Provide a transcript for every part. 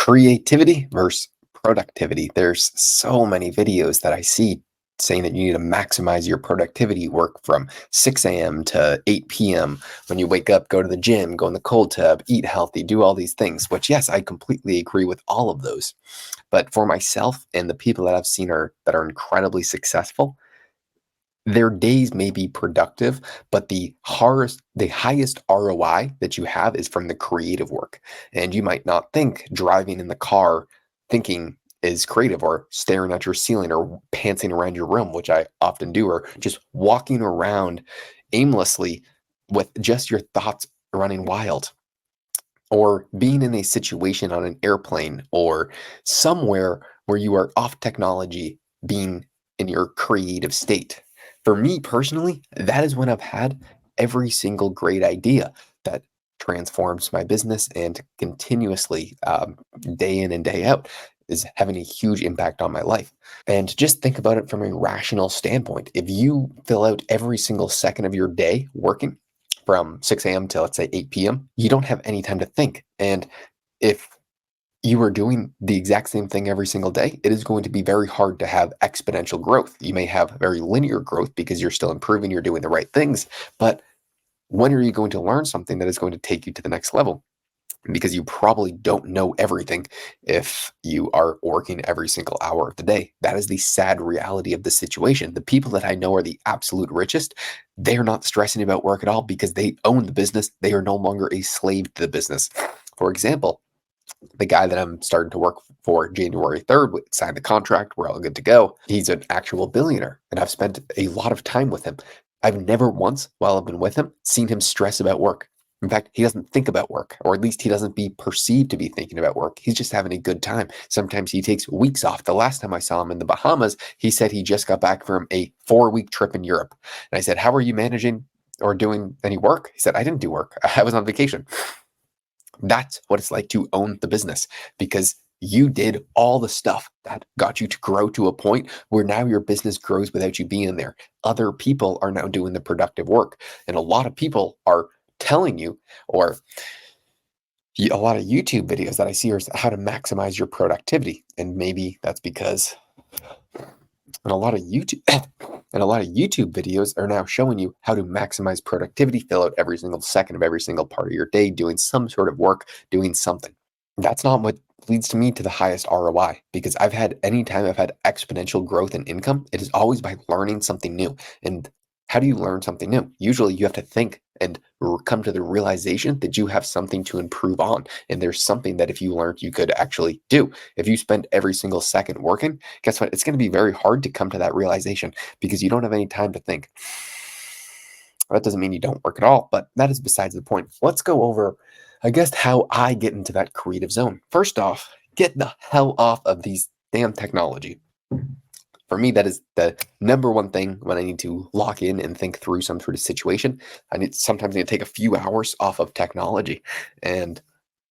Creativity versus productivity. There's so many videos that I see saying that you need to maximize your productivity, work from 6 a.m. to 8 p.m. When you wake up, go to the gym, go in the cold tub, eat healthy, do all these things, which, yes, I completely agree with all of those. But for myself and the people that I've seen that are incredibly successful, their days may be productive, but the highest ROI that you have is from the creative work. And you might not think driving in the car thinking is creative, or staring at your ceiling, or pantsing around your room, which I often do, or just walking around aimlessly with just your thoughts running wild, or being in a situation on an airplane or somewhere where you are off technology, being in your creative state. For me personally, that is when I've had every single great idea that transforms my business and continuously, day in and day out, is having a huge impact on my life. And just think about it from a rational standpoint. If you fill out every single second of your day working, from 6 a.m. to, let's say, 8 p.m., you don't have any time to think. And if you are doing the exact same thing every single day, it is going to be very hard to have exponential growth. You may have very linear growth because you're still improving, you're doing the right things. But when are you going to learn something that is going to take you to the next level? Because you probably don't know everything if you are working every single hour of the day. That is the sad reality of the situation. The people that I know are the absolute richest. They are not stressing about work at all because they own the business. They are no longer a slave to the business. For example, the guy that I'm starting to work for January 3rd, we signed the contract, we're all good to go. He's an actual billionaire, and I've spent a lot of time with him. I've never once, while I've been with him, seen him stress about work. In fact, he doesn't think about work, or at least he doesn't be perceived to be thinking about work. He's just having a good time. Sometimes he takes weeks off. The last time I saw him in the Bahamas, he said he just got back from a 4-week trip in Europe. And I said, "How are you managing or doing any work?" He said, "I didn't do work. I was on vacation." That's what it's like to own the business, because you did all the stuff that got you to grow to a point where now your business grows without you being there. Other people are now doing the productive work. And a lot of people are telling you, or a lot of YouTube videos that I see, are how to maximize your productivity. And maybe that's because and a lot of YouTube and a lot of YouTube videos are now showing you how to maximize productivity, fill out every single second of every single part of your day doing some sort of work, doing something. That's not what leads to me to the highest ROI, because anytime I've had exponential growth in income, it is always by learning something new. And how do you learn something new? Usually you have to think and come to the realization that you have something to improve on. And there's something that if you learned, you could actually do. If you spend every single second working, guess what? It's going to be very hard to come to that realization because you don't have any time to think. That doesn't mean you don't work at all, but that is besides the point. Let's go over, I guess, how I get into that creative zone. First off, get the hell off of these damn technology. For me, that is the number one thing when I need to lock in and think through some sort of situation. Sometimes I need to take a few hours off of technology. And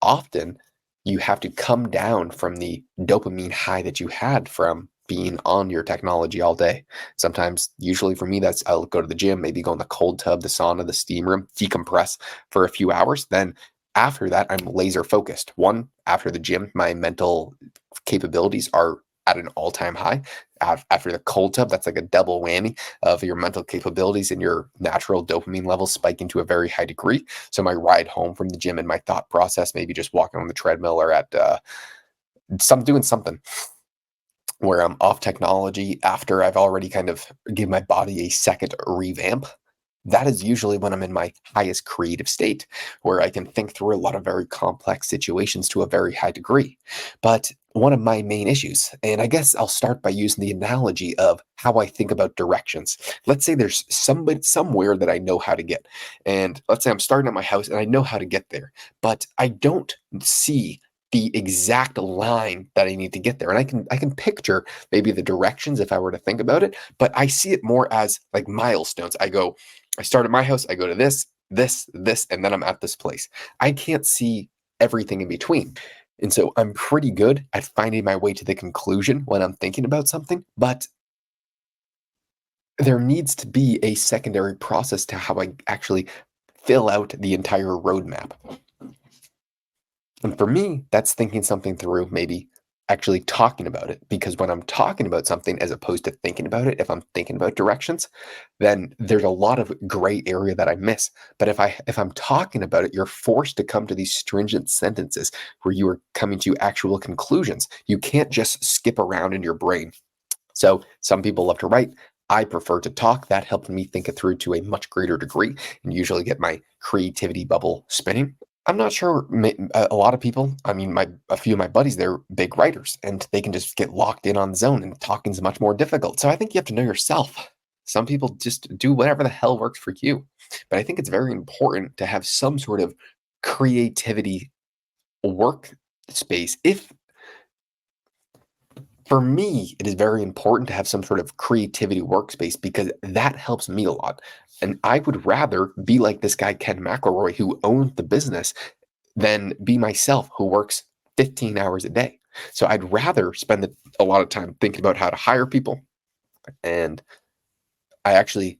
often you have to come down from the dopamine high that you had from being on your technology all day. Sometimes, usually for me, that's I'll go to the gym, maybe go in the cold tub, the sauna, the steam room, decompress for a few hours. Then after that, I'm laser focused. One, after the gym, my mental capabilities are at an all-time high. After the cold tub, that's like a double whammy of your mental capabilities and your natural dopamine levels spiking to a very high degree. So my ride home from the gym and my thought process, maybe just walking on the treadmill or at doing something where I'm off technology after I've already kind of give my body a second revamp. That is usually when I'm in my highest creative state, where I can think through a lot of very complex situations to a very high degree. But one of my main issues, and I guess I'll start by using the analogy of how I think about directions. Let's say there's somebody somewhere that I know how to get. And let's say I'm starting at my house and I know how to get there, but I don't see the exact line that I need to get there. And I can picture maybe the directions if I were to think about it, but I see it more as like milestones. I start at my house, I go to this, and then I'm at this place. I can't see everything in between. And so I'm pretty good at finding my way to the conclusion when I'm thinking about something, but there needs to be a secondary process to how I actually fill out the entire roadmap. And for me, that's thinking something through, maybe actually talking about it. Because when I'm talking about something as opposed to thinking about it, if I'm thinking about directions, then there's a lot of gray area that I miss. But if I'm talking about it, you're forced to come to these stringent sentences where you are coming to actual conclusions. You can't just skip around in your brain. So some people love to write. I prefer to talk. That helped me think it through to a much greater degree and usually get my creativity bubble spinning. I'm not sure. A lot of people, I mean, a few of my buddies, they're big writers and they can just get locked in on the zone, and talking is much more difficult. So I think you have to know yourself. Some people just do whatever the hell works for you. But I think it's very important to have some sort of creativity work space. If For me, it is very important to have some sort of creativity workspace because that helps me a lot. And I would rather be like this guy, Ken McElroy, who owned the business, than be myself, who works 15 hours a day. So I'd rather spend a lot of time thinking about how to hire people. And I actually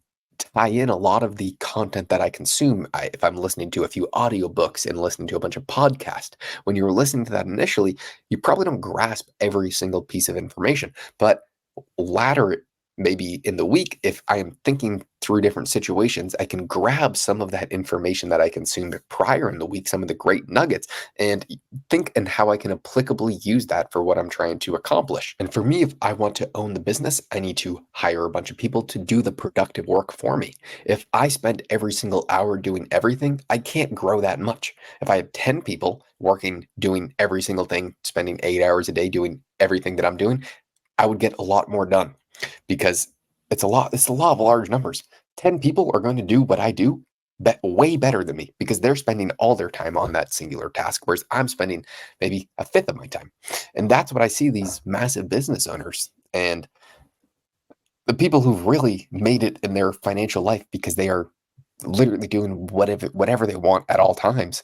tie in a lot of the content that I consume. If I'm listening to a few audiobooks and listening to a bunch of podcasts, when you're listening to that initially, you probably don't grasp every single piece of information. But latter, maybe in the week, if I am thinking through different situations, I can grab some of that information that I consumed prior in the week, some of the great nuggets, and think and how I can applicably use that for what I'm trying to accomplish. And for me, if I want to own the business, I need to hire a bunch of people to do the productive work for me. If I spend every single hour doing everything, I can't grow that much. If I have 10 people working, doing every single thing, spending 8 hours a day doing everything that I'm doing, I would get a lot more done because it's a lot of large numbers. 10 people are going to do what I do way better than me because they're spending all their time on that singular task, whereas I'm spending maybe a fifth of my time. And that's what I see these massive business owners and the people who've really made it in their financial life because they are literally doing whatever they want at all times.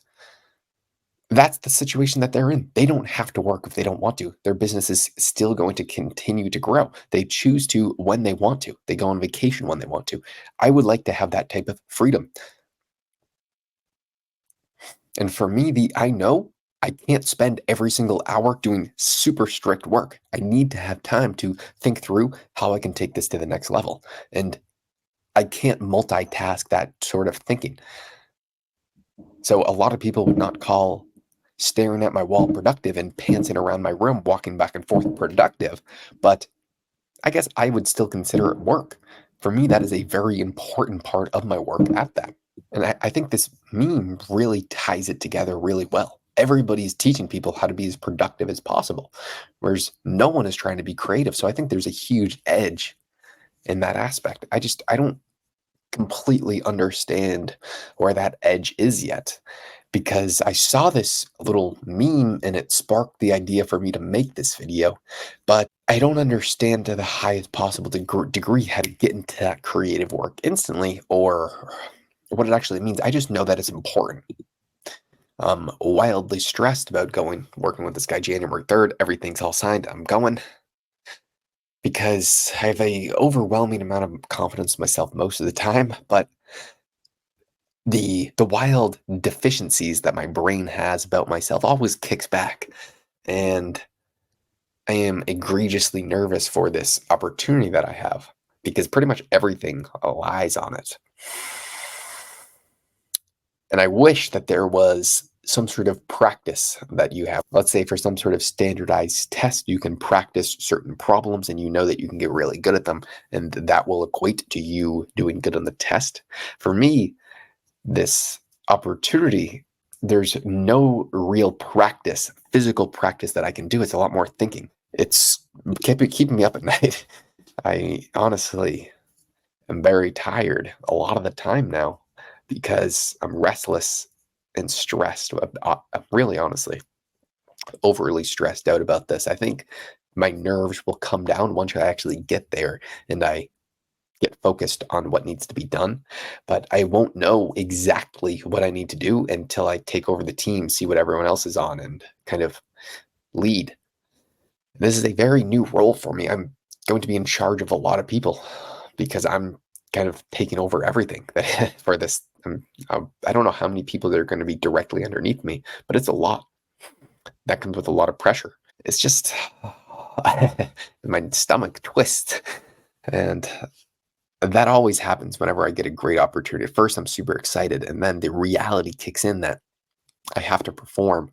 That's the situation that they're in. They don't have to work if they don't want to. Their business is still going to continue to grow. They choose to when they want to. They go on vacation when they want to. I would like to have that type of freedom. And for me, the I know I can't spend every single hour doing super strict work. I need to have time to think through how I can take this to the next level. And I can't multitask that sort of thinking. So a lot of people would not call staring at my wall productive and pantsing around my room, walking back and forth productive. But I guess I would still consider it work. For me, that is a very important part of my work at that. And I think this meme really ties it together really well. Everybody's teaching people how to be as productive as possible, whereas no one is trying to be creative. So I think there's a huge edge in that aspect. I don't completely understand where that edge is yet because I saw this little meme and it sparked the idea for me to make this video, but I don't understand to the highest possible degree how to get into that creative work instantly or what it actually means. I just know that it's important. I'm wildly stressed about working with this guy January 3rd. Everything's all signed. I'm going because I have a overwhelming amount of confidence in myself most of the time, but the wild deficiencies that my brain has about myself always kicks back, and I am egregiously nervous for this opportunity that I have because pretty much everything lies on it. And I wish that there was some sort of practice that you have. Let's say for some sort of standardized test, you can practice certain problems and you know that you can get really good at them, and that will equate to you doing good on the test. For me, this opportunity, there's no real practice, physical practice that I can do. It's a lot more thinking. It's keeping me up at night. I honestly am very tired a lot of the time now because I'm restless and stressed. I'm really honestly overly stressed out about this. I think my nerves will come down once I actually get there and I get focused on what needs to be done, but I won't know exactly what I need to do until I take over the team, see what everyone else is on, and kind of lead. This is a very new role for me. I'm going to be in charge of a lot of people because I'm kind of taking over everything for this. I don't know how many people that are going to be directly underneath me, but it's a lot. That comes with a lot of pressure. It's just my stomach twists. And that always happens whenever I get a great opportunity. At first, I'm super excited, and then the reality kicks in that I have to perform